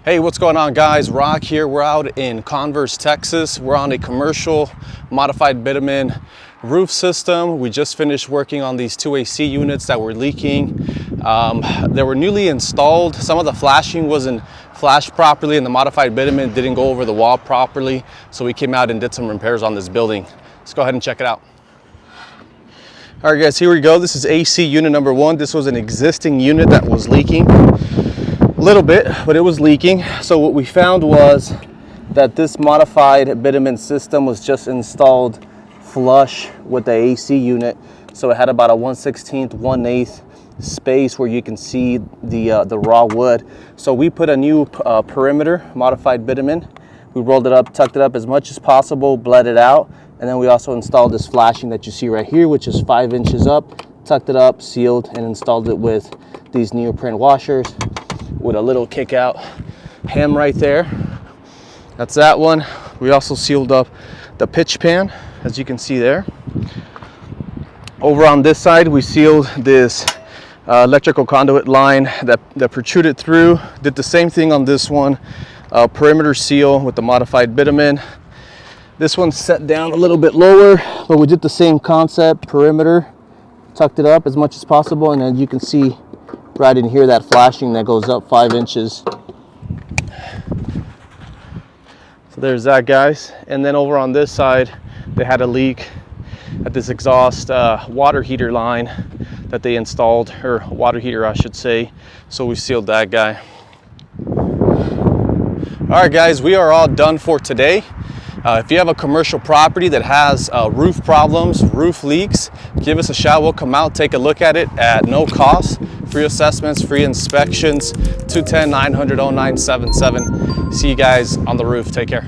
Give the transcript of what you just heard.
Hey, what's going on, guys? Rock here. We're out in Converse, Texas. We're on a commercial modified bitumen roof system. We just finished working on these two AC units that were leaking. They were newly installed. Some of the flashing wasn't flashed properly and the modified bitumen didn't go over the wall properly. So we came out and did some repairs on this building. Let's go ahead and check it out. All right, guys, here we go. This is AC unit number 1. This was an existing unit that was leaking. Little bit, but it was leaking. So what we found was that this modified bitumen system was just installed flush with the AC unit. So it had about a 1/16, 1/8 space where you can see the raw wood. So we put a new perimeter modified bitumen. We rolled it up, tucked it up as much as possible, bled it out, and then we also installed this flashing that you see right here, which is 5 inches up, tucked it up, sealed, and installed it with these neoprene washers with a little kick out hem right there. That's that one. We also sealed up the pitch pan, as you can see there. Over on this side, we sealed this electrical conduit line that protruded through. Did the same thing on this one, perimeter seal with the modified bitumen. This one's set down a little bit lower, but we did the same concept, perimeter, tucked it up as much as possible, and then you can see right in here that flashing that goes up 5 inches. So there's that, guys. And then over on this side, they had a leak at this exhaust water heater line that they installed, or water heater I should say. So we sealed that guy. All right, guys, we are all done for today. If you have a commercial property that has roof problems, roof leaks, give us a shout. We'll come out, take a look at it at no cost. Free assessments, free inspections, 210-900-0977. See you guys on the roof. Take care.